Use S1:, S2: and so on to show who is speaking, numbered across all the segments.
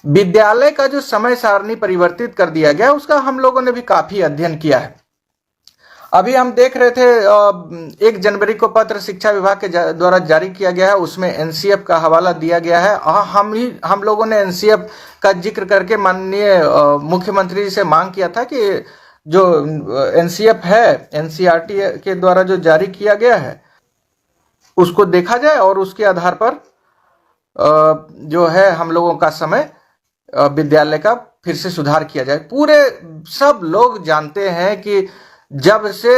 S1: विद्यालय का जो समय सारणी परिवर्तित कर दिया गया उसका हम लोगों ने भी काफी अध्ययन किया है। अभी हम देख रहे थे 1 जनवरी को पत्र शिक्षा विभाग के द्वारा जारी किया गया है, उसमें एनसीएफ का हवाला दिया गया है। हम लोगों ने एनसीएफ का जिक्र करके माननीय मुख्यमंत्री जी से मांग किया था कि जो एनसीएफ है, एनसीईआरटी के द्वारा जो जारी किया गया है उसको देखा जाए और उसके आधार पर जो है हम लोगों का समय विद्यालय का फिर से सुधार किया जाए। पूरे सब लोग जानते हैं कि जब से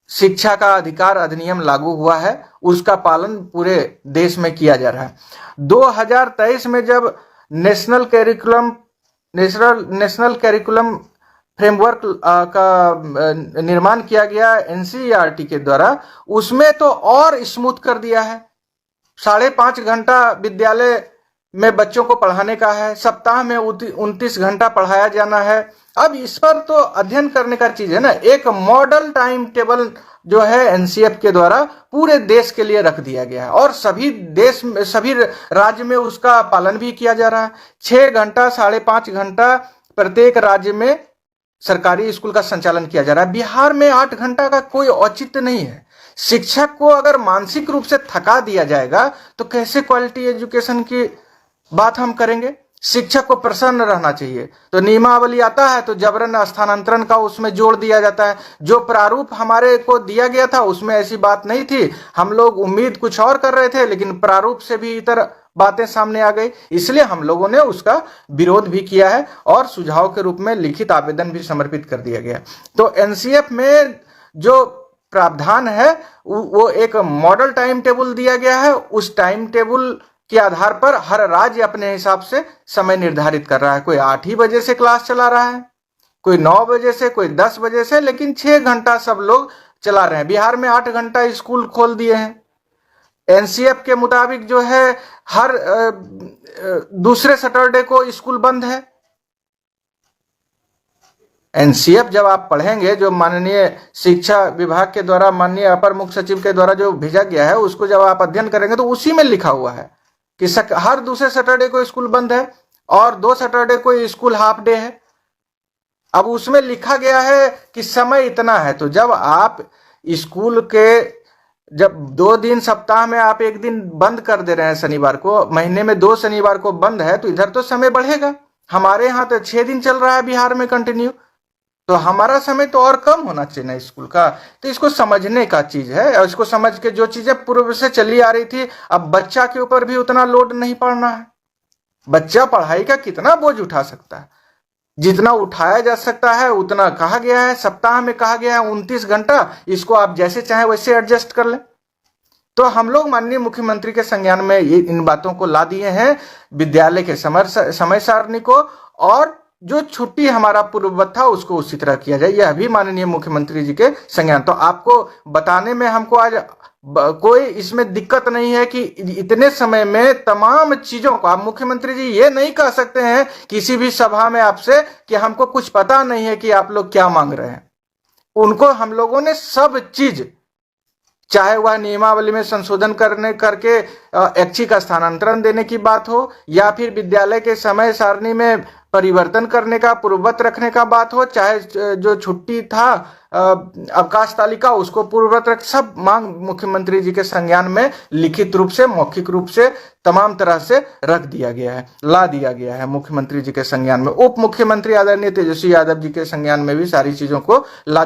S1: शिक्षा का अधिकार अधिनियम लागू हुआ है उसका पालन पूरे देश में किया जा रहा है। 2023 में जब नेशनल करिकुलम फ्रेमवर्क का निर्माण किया गया एनसीईआरटी के द्वारा, उसमें तो और स्मूथ कर दिया है। 5.5 घंटा विद्यालय में बच्चों को पढ़ाने का है, सप्ताह में 29 घंटा पढ़ाया जाना है। अब इस पर तो अध्ययन करने का चीज है ना। एक मॉडल टाइम टेबल जो है एनसीएफ के द्वारा पूरे देश के लिए रख दिया गया है और सभी राज्य में उसका पालन भी किया जा रहा है। 6 घंटा 5.5 घंटा प्रत्येक राज्य में सरकारी स्कूल का संचालन किया जा रहा है। बिहार में 8 घंटा का कोई औचित्य नहीं है। शिक्षक को अगर मानसिक रूप से थका दिया जाएगा तो कैसे क्वालिटी एजुकेशन की बात हम करेंगे। शिक्षक को प्रसन्न रहना चाहिए। तो नियमावली आता है तो जबरन स्थानांतरण का उसमें जोड़ दिया जाता है। जो प्रारूप हमारे को दिया गया था उसमें ऐसी बात नहीं थी। हम लोग उम्मीद कुछ और कर रहे थे, लेकिन प्रारूप से भी इतर बातें सामने आ गई, इसलिए हम लोगों ने उसका विरोध भी किया है और सुझाव के रूप में लिखित आवेदन भी समर्पित कर दिया गया। तो एनसीएफ में जो प्रावधान है वो एक मॉडल टाइम टेबल दिया गया है। उस टाइम टेबल के आधार पर हर राज्य अपने हिसाब से समय निर्धारित कर रहा है। कोई 8 ही बजे से क्लास चला रहा है, कोई 9 बजे से, कोई 10 बजे से, लेकिन 6 घंटा सब लोग चला रहे हैं। बिहार में 8 घंटा स्कूल खोल दिए हैं। एनसीएफ के मुताबिक जो है हर दूसरे सैटरडे को स्कूल बंद है। एनसीएफ जब आप पढ़ेंगे, जो माननीय शिक्षा विभाग के द्वारा माननीय अपर मुख्य सचिव के द्वारा जो भेजा गया है, उसको जब आप अध्ययन करेंगे तो उसी में लिखा हुआ है कि हर दूसरे सैटरडे को स्कूल बंद है और 2 सैटरडे को स्कूल हाफ डे है। अब उसमें लिखा गया है कि समय इतना है। तो जब आप स्कूल के जब 2 दिन सप्ताह में आप 1 दिन बंद कर दे रहे हैं, शनिवार को, महीने में 2 शनिवार को बंद है, तो इधर तो समय बढ़ेगा। हमारे यहाँ तो 6 दिन चल रहा है बिहार में कंटिन्यू, तो हमारा समय तो और कम होना चाहिए ना स्कूल का। तो इसको समझने का चीज है और इसको समझ के जो चीजें पूर्व से चली आ रही थी, अब बच्चा के ऊपर भी उतना लोड नहीं पड़ना है। बच्चा पढ़ाई का कितना बोझ उठा सकता है, जितना उठाया जा सकता है उतना कहा गया है। सप्ताह में कहा गया है 29 घंटा, इसको आप जैसे चाहे वैसे एडजस्ट कर लें। तो हम लोग माननीय मुख्यमंत्री के संज्ञान में ये इन बातों को ला दिए हैं, विद्यालय के समय सारणी को, और जो छुट्टी हमारा पूर्ववत था उसको उसी तरह किया जाए। यह भी माननीय मुख्यमंत्री जी के संज्ञान। तो आपको बताने में हमको आज कोई इसमें दिक्कत नहीं है कि इतने समय में तमाम चीजों को आप मुख्यमंत्री जी ये नहीं कह सकते हैं किसी भी सभा में आपसे कि हमको कुछ पता नहीं है कि आप लोग क्या मांग रहे हैं। उनको हम लोगों ने सब चीज, चाहे वह नियमावली में संशोधन करके ऐच्छिक स्थानांतरण देने की बात हो, या फिर विद्यालय के समय सारणी में परिवर्तन करने का, पूर्ववत रखने का बात हो, चाहे जो छुट्टी था अवकाश तालिका उसको पूर्ववत रख, सब मांग मुख्यमंत्री जी के संज्ञान में लिखित रूप से, मौखिक रूप से, तमाम तरह से रख दिया गया है, ला दिया गया है मुख्यमंत्री जी के संज्ञान में। उप मुख्यमंत्री आदरणीय तेजस्वी यादव जी के संज्ञान में भी सारी चीजों को ला